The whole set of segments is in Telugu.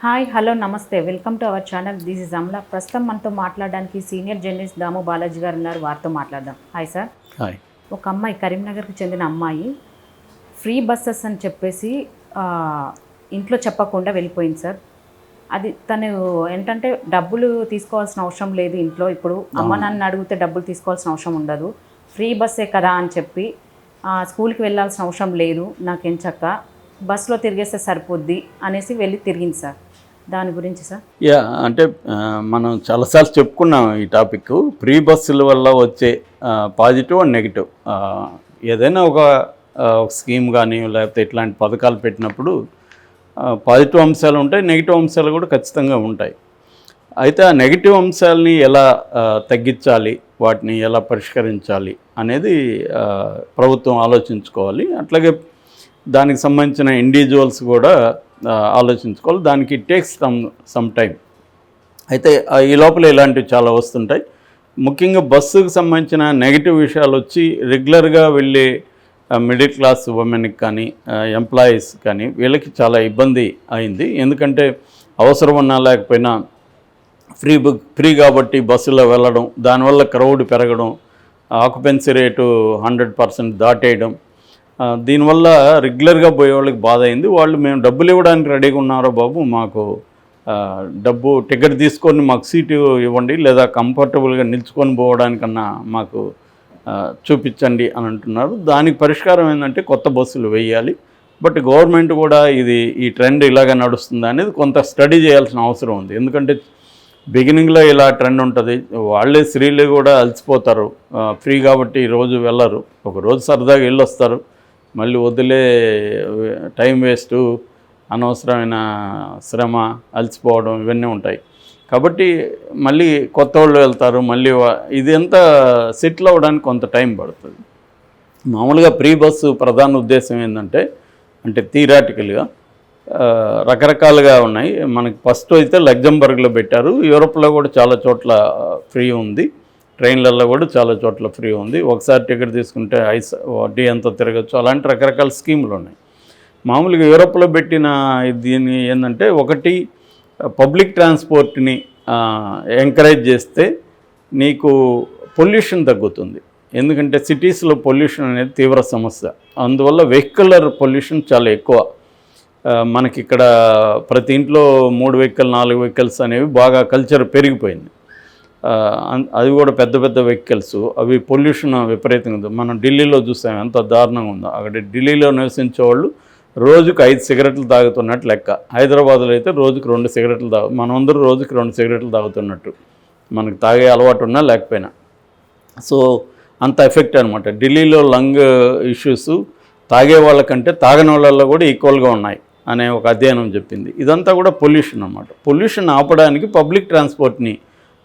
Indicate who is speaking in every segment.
Speaker 1: హాయ్ హలో నమస్తే welcome to our channel. This is Amala. ప్రస్తుతం మనతో మాట్లాడడానికి సీనియర్ జర్నలిస్ట్ దాము బాలాజీ గారు ఉన్నారు. వారితో మాట్లాడదాం. Hi sir.
Speaker 2: హాయ్.
Speaker 1: ఒక అమ్మాయి కరీంనగర్కి చెందిన అమ్మాయి ఫ్రీ బస్సెస్ అని చెప్పేసి ఇంట్లో చెప్పకుండా వెళ్ళిపోయింది సార్. అది తను ఏంటంటే డబ్బులు తీసుకోవాల్సిన అవసరం లేదు ఇంట్లో. ఇప్పుడు అమ్మ నాన్న అడిగితే డబ్బులు తీసుకోవాల్సిన అవసరం ఉండదు. ఫ్రీ బస్సే కదా అని చెప్పి స్కూల్కి వెళ్ళాల్సిన అవసరం లేదు, నాకేం చక్క బస్సులో తిరిగేస్తే సరిపోద్ది అనేసి వెళ్ళి తిరిగింది సార్. దాని గురించి సార్.
Speaker 2: అంటే మనం చాలాసార్లు చెప్పుకున్నాం ఈ టాపిక్. ఫ్రీ బస్సుల వల్ల వచ్చే పాజిటివ్ అండ్ నెగిటివ్. ఏదైనా ఒక స్కీమ్ కానీ లేకపోతే ఇట్లాంటి పథకాలు పెట్టినప్పుడు పాజిటివ్ అంశాలు ఉంటాయి, నెగిటివ్ అంశాలు కూడా ఖచ్చితంగా ఉంటాయి. అయితే ఆ నెగిటివ్ అంశాలని ఎలా తగ్గించాలి, వాటిని ఎలా పరిష్కరించాలి అనేది ప్రభుత్వం ఆలోచించుకోవాలి. అట్లాగే దానికి సంబంధించిన ఇండివిజువల్స్ కూడా ఆలోచించుకోవాలి. దానికి ఇట్ టేక్స్ సమ్ టైం. అయితే ఈ లోపల ఇలాంటివి చాలా వస్తుంటాయి. ముఖ్యంగా బస్సుకు సంబంధించిన నెగిటివ్ విషయాలు వచ్చి రెగ్యులర్గా వెళ్ళే మిడిల్ క్లాస్ ఉమెన్కి కానీ ఎంప్లాయీస్ కానీ వీళ్ళకి చాలా ఇబ్బంది అయింది. ఎందుకంటే అవసరం ఉన్నా లేకపోయినా ఫ్రీ కాబట్టి బస్సులో వెళ్ళడం, దానివల్ల క్రౌడ్ పెరగడం, ఆక్యుపెన్సీ రేటు 100% దాటేయడం, దీనివల్ల రెగ్యులర్గా పోయే వాళ్ళకి బాధ అయింది. వాళ్ళు మేము డబ్బులు ఇవ్వడానికి రెడీగా ఉన్నారో బాబు, మాకు డబ్బు టికెట్ తీసుకొని మాకు సీటు ఇవ్వండి, లేదా కంఫర్టబుల్గా నిల్చుకొని పోవడానికన్నా మాకు చూపించండి అని అంటున్నారు. దానికి పరిష్కారం ఏంటంటే కొత్త బస్సులు వేయాలి. బట్ గవర్నమెంట్ కూడా ఈ ట్రెండ్ ఇలాగ నడుస్తుందా అనేది కొంత స్టడీ చేయాల్సిన అవసరం ఉంది. ఎందుకంటే బిగినింగ్లో ఇలా ట్రెండ్ ఉంటుంది, వాళ్ళే స్త్రీలు కూడా అలసిపోతారు. ఫ్రీ కాబట్టి రోజు వెళ్ళరు, ఒకరోజు సరదాగా వెళ్ళొస్తారు, మళ్ళీ వదిలే టైం వేస్టు, అనవసరమైన శ్రమ, అలసిపోవడం ఇవన్నీ ఉంటాయి. కాబట్టి మళ్ళీ కొత్త వాళ్ళు వెళ్తారు, మళ్ళీ ఇదంతా సెటిల్ అవ్వడానికి కొంత టైం పడుతుంది. మామూలుగా ఫ్రీ బస్సు ప్రధాన ఉద్దేశం ఏంటంటే థియరాటికల్గా రకరకాలుగా ఉన్నాయి. మనకి ఫస్ట్ అయితే లగ్జంబర్గ్లో పెట్టారు, యూరోప్లో కూడా చాలా చోట్ల ఫ్రీ ఉంది, ట్రైన్లలో కూడా చాలా చోట్ల ఫ్రీ ఉంది. ఒకసారి టికెట్ తీసుకుంటే వడ్డీ ఎంత తిరగచ్చు, అలాంటి రకరకాల స్కీములు ఉన్నాయి. మామూలుగా యూరోప్లో పెట్టిన దీన్ని ఏంటంటే ఒకటి పబ్లిక్ ట్రాన్స్పోర్ట్ని ఎంకరేజ్ చేస్తే నీకు పొల్యూషన్ తగ్గుతుంది. ఎందుకంటే సిటీస్లో పొల్యూషన్ అనేది తీవ్ర సమస్య. అందువల్ల వెహికులర్ పొల్యూషన్ చాలా ఎక్కువ. మనకి ఇక్కడ ప్రతి ఇంట్లో 3 వెహికల్ 4 వెహికల్స్ అనేవి బాగా కల్చర్ పెరిగిపోయింది. అది కూడా పెద్ద పెద్ద వెహికల్స్, అవి పొల్యూషన్ విపరీతంగా ఉంది. మనం ఢిల్లీలో చూసాం ఎంత దారుణంగా ఉందో. అక్కడ ఢిల్లీలో నివసించే వాళ్ళు రోజుకు 5 సిగరెట్లు తాగుతున్నట్టు లెక్క. హైదరాబాద్లో అయితే రోజుకు 2 సిగరెట్లు మనమందరూ రోజుకి 2 సిగరెట్లు తాగుతున్నట్టు, మనకు తాగే అలవాటు ఉన్నా లేకపోయినా. సో అంత ఎఫెక్ట్ అనమాట. ఢిల్లీలో లంగ్ ఇష్యూస్ తాగే వాళ్ళకంటే తాగని వాళ్ళల్లో కూడా ఈక్వల్గా ఉన్నాయి అనే ఒక అధ్యయనం చెప్పింది. ఇదంతా కూడా పొల్యూషన్ అన్నమాట. పొల్యూషన్ ఆపడానికి పబ్లిక్ ట్రాన్స్పోర్ట్ని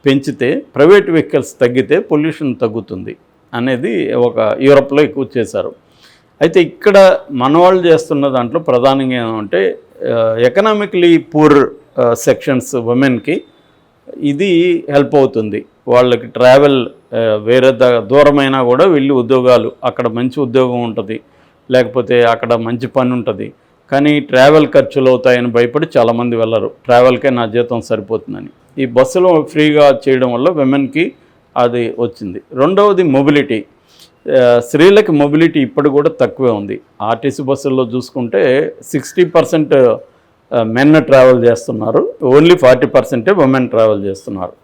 Speaker 2: పెంచితే, ప్రైవేట్ వెహికల్స్ తగ్గితే పొల్యూషన్ తగ్గుతుంది అనేది ఒక యూరోప్లో ఎక్కువ చేశారు. అయితే ఇక్కడ మనవాళ్ళు చేస్తున్న దాంట్లో ప్రధానంగా ఏమంటే ఎకనామికలీ పూర్ సెక్షన్స్ ఉమెన్కి ఇది హెల్ప్ అవుతుంది. వాళ్ళకి ట్రావెల్ వేరే దూరమైనా కూడా వెళ్ళి ఉద్యోగాలు, అక్కడ మంచి ఉద్యోగం ఉంటుంది, లేకపోతే అక్కడ మంచి పని ఉంటుంది, కానీ ట్రావెల్ ఖర్చులు అవుతాయని భయపడి చాలామంది వెళ్ళరు. ట్రావెల్కే నా జీతం సరిపోతుందని. ఈ బస్సులో ఫ్రీగా చేయడం వల్ల విమెన్కి అది వచ్చింది. రెండవది మొబిలిటీ. స్త్రీలకి మొబిలిటీ ఇప్పుడు కూడా తక్కువే ఉంది. ఆర్టీసీ బస్సుల్లో చూసుకుంటే 60% మెన్ ట్రావెల్ చేస్తున్నారు, ఓన్లీ 40% ఉమెన్ ట్రావెల్ చేస్తున్నారు.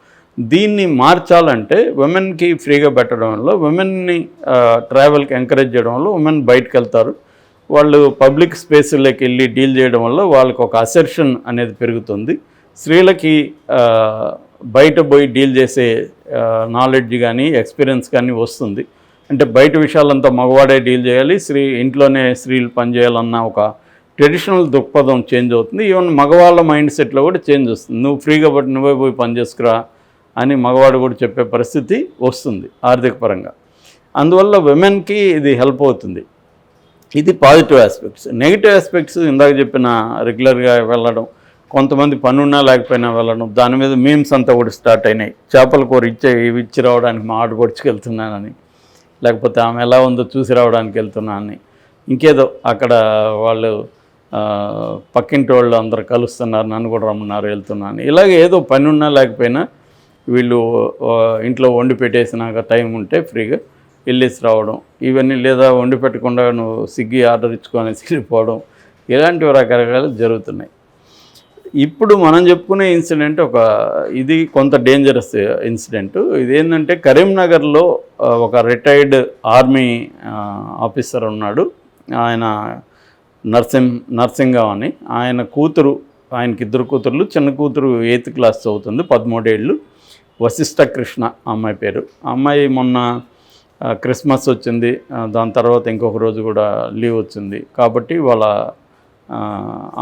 Speaker 2: దీన్ని మార్చాలంటే ఉమెన్కి ఫ్రీగా పెట్టడం వల్ల, ఉమెన్ని ట్రావెల్కి ఎంకరేజ్ చేయడం వల్ల ఉమెన్ బయటకు వెళ్తారు. వాళ్ళు పబ్లిక్ స్పేస్లోకి వెళ్ళి డీల్ చేయడం వల్ల వాళ్ళకి ఒక అసెర్షన్ అనేది పెరుగుతుంది. స్త్రీలకి బయట పోయి డీల్ చేసే నాలెడ్జ్ కానీ ఎక్స్పీరియన్స్ కానీ వస్తుంది. అంటే బయట విషయాలంతా మగవాడే డీల్ చేయాలి, ఇంట్లోనే స్త్రీలు పనిచేయాలన్న ఒక ట్రెడిషనల్ దృక్పథం చేంజ్ అవుతుంది. ఈవెన్ మగవాళ్ళ మైండ్ సెట్లో కూడా చేంజ్ వస్తుంది. నువ్వు ఫ్రీగా బట్టి నువ్వే పోయి పని చేసుకురా అని మగవాడు కూడా చెప్పే పరిస్థితి వస్తుంది ఆర్థిక పరంగా. అందువల్ల విమెన్కి ఇది హెల్ప్ అవుతుంది. ఇది పాజిటివ్ ఆస్పెక్ట్స్. నెగిటివ్ ఆస్పెక్ట్స్ ఇందాక చెప్పిన రెగ్యులర్గా వెళ్ళడం, కొంతమంది పనున్నా లేకపోయినా వెళ్ళడం, దాని మీద మీమ్స్ అంతా కూడా స్టార్ట్ అయినాయి. చేపల కూర ఇచ్చి రావడానికి మా ఆడు పొడుచుకెళ్తున్నానని, లేకపోతే ఆమె ఎలా ఉందో చూసి రావడానికి వెళ్తున్నానని, ఇంకేదో అక్కడ వాళ్ళు పక్కింటి వాళ్ళు అందరు కలుస్తున్నారు, నన్ను కూడా రమ్మన్నారు, వెళ్తున్నాను. ఇలాగే ఏదో పని ఉన్నా లేకపోయినా వీళ్ళు ఇంట్లో వండి పెట్టేసినాక టైం ఉంటే ఫ్రీగా వెళ్ళేసి రావడం ఇవన్నీ, లేదా వండి పెట్టకుండా నువ్వు స్విగ్గీ ఆర్డర్ ఇచ్చుకొని వెళ్ళిపోవడం, ఇలాంటివి రకరకాలు జరుగుతున్నాయి. ఇప్పుడు మనం చెప్పుకునే ఇన్సిడెంట్ ఇది కొంత డేంజరస్ ఇన్సిడెంట్. ఇదేంటంటే కరీంనగర్లో ఒక రిటైర్డ్ ఆర్మీ ఆఫీసర్ ఉన్నాడు. ఆయన నర్సింగం అని. ఆయనకి 2 కూతుర్లు. చిన్న కూతురు 8th క్లాస్ చదువుతుంది, 13 ఏళ్ళు. వశిష్ఠ కృష్ణ అమ్మాయి పేరు. అమ్మాయి మొన్న క్రిస్మస్ వచ్చింది, దాని తర్వాత ఇంకొక రోజు కూడా లీవ్ వచ్చింది కాబట్టి వాళ్ళ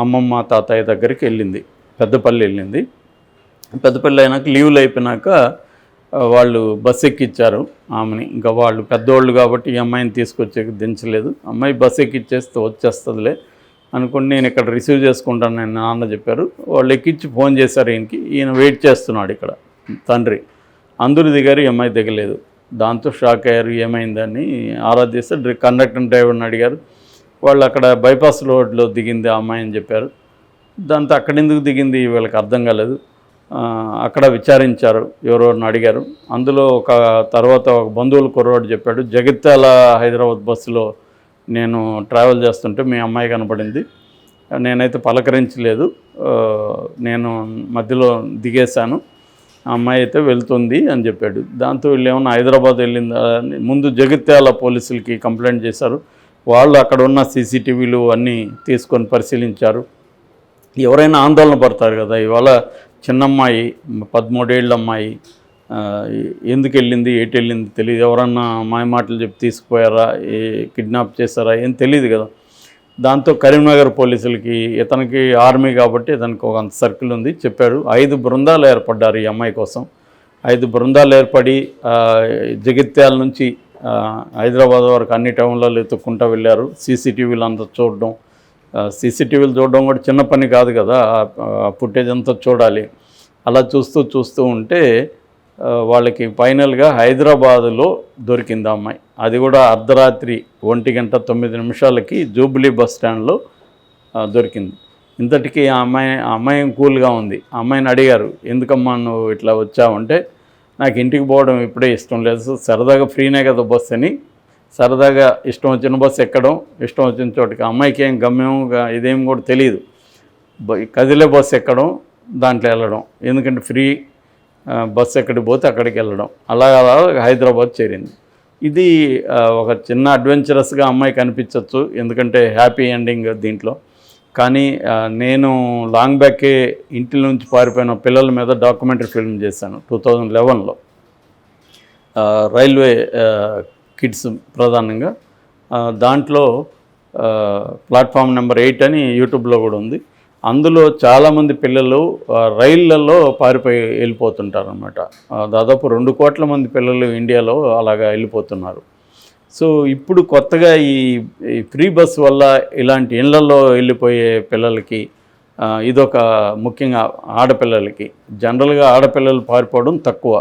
Speaker 2: అమ్మమ్మ తాతయ్య దగ్గరికి వెళ్ళింది, పెద్దపల్లి వెళ్ళింది. పెద్దపల్లి అయినాక లీవ్లు అయిపోయినాక వాళ్ళు బస్సు ఎక్కిచ్చారు ఆమెని. ఇంకా వాళ్ళు పెద్దోళ్ళు కాబట్టి ఈ అమ్మాయిని తీసుకొచ్చే దించలేదు. అమ్మాయి బస్సు ఎక్కిచ్చేస్తే వచ్చేస్తుందిలే అనుకుని నేను ఇక్కడ రిసీవ్ చేసుకుంటాను నేను నాన్న చెప్పారు. వాళ్ళు ఎక్కించి ఫోన్ చేశారు ఈయన వెయిట్ చేస్తున్నాడు ఇక్కడ తండ్రి. అందరూ దిగారు, ఈ అమ్మాయి దిగలేదు. దాంతో షాక్ అయ్యారు, ఏమైందని ఆరా తీస్తే కండక్టర్ డ్రైవర్ని అడిగారు. వాళ్ళు అక్కడ బైపాస్ రోడ్లో దిగింది ఆ అమ్మాయి అని చెప్పారు. దాంతో అక్కడెందుకు దిగింది వీళ్ళకి అర్థం కాలేదు. అక్కడ విచారించారు, ఎవరెవరిని అడిగారు. అందులో తర్వాత ఒక బంధువుల కుర్రోడు చెప్పాడు, జగిత్యాల హైదరాబాద్ బస్సులో నేను ట్రావెల్ చేస్తుంటే మీ అమ్మాయి కనపడింది, నేనైతే పలకరించలేదు, నేను మధ్యలో దిగేశాను, ఆ అమ్మాయి అయితే వెళ్తుంది అని చెప్పాడు. దాంతో వీళ్ళు ఏమన్నా హైదరాబాద్ వెళ్ళిందా అని ముందు జగిత్యాల పోలీసులకి కంప్లైంట్ చేశారు. వాళ్ళు అక్కడ ఉన్న సీసీటీవీలు అన్నీ తీసుకొని పరిశీలించారు. ఎవరైనా ఆందోళన పడతారు కదా, ఇవాళ చిన్నమ్మాయి 13 ఏళ్ళ అమ్మాయి ఎందుకు వెళ్ళింది, ఎటు వెళ్ళింది తెలియదు. ఎవరన్నా మాయ మాటలు చెప్పి తీసుకుపోయారా, కిడ్నాప్ చేశారా ఏం తెలియదు కదా. దాంతో కరీంనగర్ పోలీసులకి, ఇతనికి ఆర్మీ కాబట్టి ఇతనికి ఒక సర్కిల్ ఉంది, చెప్పారు. 5 బృందాలు ఏర్పడ్డారు ఈ అమ్మాయి కోసం. 5 బృందాలు ఏర్పడి జగిత్యాల నుంచి హైదరాబాద్ వరకు అన్ని టౌన్లలో ఎత్తుక్కుంటూ వెళ్ళారు. సీసీటీవీలు అంతా చూడడం, సీసీటీవీలు చూడడం కూడా చిన్న పని కాదు కదా, ఫుటేజ్ అంతా చూడాలి. అలా చూస్తూ ఉంటే వాళ్ళకి ఫైనల్గా హైదరాబాదులో దొరికింది అమ్మాయి. అది కూడా అర్ధరాత్రి 1:09 జూబ్లీ బస్ స్టాండ్లో దొరికింది. ఇంతటికీ ఆ అమ్మాయి కూల్గా ఉంది. ఆ అమ్మాయిని అడిగారు, ఎందుకమ్మా నువ్వు ఇట్లా వచ్చావంటే, నాకు ఇంటికి పోవడం ఇప్పుడే ఇష్టం లేదు, సరదాగా ఫ్రీనే కదా బస్సు అని సరదాగా ఇష్టం వచ్చిన బస్సు ఎక్కడం, ఇష్టం వచ్చిన చోటుకి. అమ్మాయికి ఏం గమ్యం ఇదేం కూడా తెలియదు, కదిలే బస్సు ఎక్కడం, దాంట్లో వెళ్ళడం, ఎందుకంటే ఫ్రీ బస్సు ఎక్కడికి పోతే అక్కడికి వెళ్ళడం, అలా హైదరాబాద్ చేరింది. ఇది ఒక చిన్న అడ్వెంచరస్గా అమ్మాయి కనిపించవచ్చు, ఎందుకంటే హ్యాపీ ఎండింగ్ దీంట్లో. కానీ నేను లాంగ్ బ్యాకే ఇంటి నుంచి పారిపోయిన పిల్లల మీద డాక్యుమెంటరీ ఫిల్మ్ చేశాను 2011లో, రైల్వే కిడ్స్ ప్రధానంగా. దాంట్లో ప్లాట్ఫామ్ నెంబర్ 8 అని యూట్యూబ్లో కూడా ఉంది. అందులో చాలామంది పిల్లలు రైళ్లలో పారిపోయి వెళ్ళిపోతుంటారు అన్నమాట. దాదాపు 2 కోట్ల మంది పిల్లలు ఇండియాలో అలాగా వెళ్ళిపోతున్నారు. సో ఇప్పుడు కొత్తగా ఈ ఫ్రీ బస్ వల్ల ఇలాంటి ఇళ్లలో వెళ్ళిపోయే పిల్లలకి ఇదొక ముఖ్యంగా ఆడపిల్లలకి, జనరల్గా ఆడపిల్లలు పారిపోవడం తక్కువ.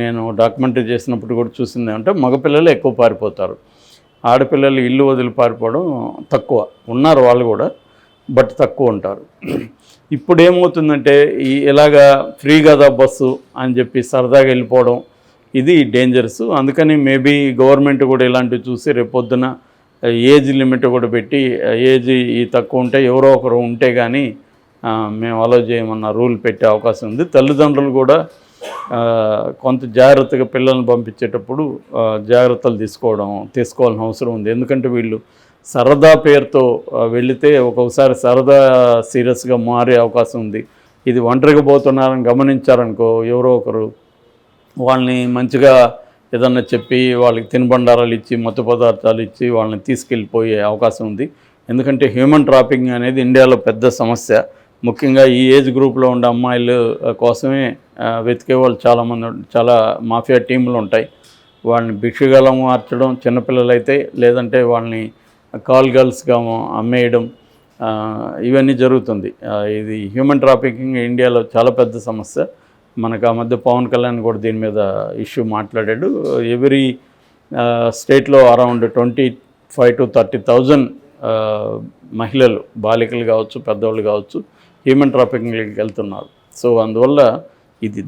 Speaker 2: నేను డాక్యుమెంటరీ చేసినప్పుడు కూడా చూసింది అంటే మగపిల్లలు ఎక్కువ పారిపోతారు, ఆడపిల్లలు ఇల్లు వదిలి పారిపోవడం తక్కువ. ఉన్నారు వాళ్ళు కూడా, బట్ తక్కువ ఉంటారు. ఇప్పుడు ఏమవుతుందంటే ఇలాగా ఫ్రీ కదా బస్సు అని చెప్పి సరదాగా వెళ్ళిపోవడం, ఇది డేంజరస్. అందుకని మేబీ గవర్నమెంట్ కూడా ఇలాంటివి చూసి రేపొద్దున ఏజ్ లిమిట్ కూడా పెట్టి, ఏజ్ తక్కువ ఉంటే ఎవరో ఒకరు ఉంటే కానీ మేము అలో చేయమన్న రూల్ పెట్టే అవకాశం ఉంది. తల్లిదండ్రులు కూడా కొంత జాగ్రత్తగా పిల్లల్ని పంపించేటప్పుడు జాగ్రత్తలు తీసుకోవాల్సిన అవసరం ఉంది. ఎందుకంటే వీళ్ళు సరదా పేరుతో వెళితే ఒక్కొక్కసారి సరదా సీరియస్గా మారే అవకాశం ఉంది. ఇది ఒంటరిగా పోతున్నారని గమనించారనుకో, ఎవరో ఒకరు వాళ్ళని మంచిగా ఏదన్నా చెప్పి వాళ్ళకి తినుబండారాలు ఇచ్చి మత్తు పదార్థాలు ఇచ్చి వాళ్ళని తీసుకెళ్ళిపోయే అవకాశం ఉంది. ఎందుకంటే హ్యూమన్ ట్రాఫికింగ్ అనేది ఇండియాలో పెద్ద సమస్య. ముఖ్యంగా ఈ ఏజ్ గ్రూప్లో ఉండే అమ్మాయిల కోసమే వెతికే వాళ్ళు చాలామంది, చాలా మాఫియా టీంలు ఉంటాయి. వాళ్ళని భిక్షగలం మార్చడం చిన్నపిల్లలైతే, లేదంటే వాళ్ళని కాల్ గర్ల్స్గా అమ్మేయడం, ఇవన్నీ జరుగుతుంది. ఇది హ్యూమన్ ట్రాఫికింగ్ ఇండియాలో చాలా పెద్ద సమస్య. మనకు ఆ మధ్య పవన్ కళ్యాణ్ కూడా దీని మీద ఇష్యూ మాట్లాడాడు. ఎవ్రీ స్టేట్లో అరౌండ్ 25,000 to 30,000 ఆ, మహిళలు బాలికలు కావచ్చు, పెద్దవాళ్ళు కావచ్చు, హ్యూమన్ ట్రాఫికింగ్కి వెళ్తున్నారు. సో అందువల్ల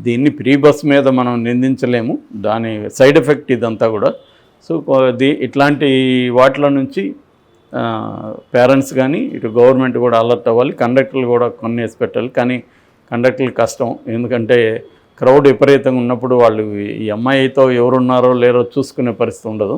Speaker 2: దీన్ని ప్రీ బస్ మీద మనం నిందించలేము, దాని సైడ్ ఎఫెక్ట్ ఇదంతా కూడా. సో ఇట్లాంటి వాటిల నుంచి పేరెంట్స్ కానీ ఇటు గవర్నమెంట్ కూడా అలర్ట్ అవ్వాలి, కండక్టర్లు కూడా కొన్ని వేసి పెట్టాలి. కానీ కండక్టర్లు కష్టం, ఎందుకంటే క్రౌడ్ విపరీతంగా ఉన్నప్పుడు వాళ్ళు ఈ అమ్మాయితో ఎవరున్నారో లేరో చూసుకునే పరిస్థితి ఉండదు.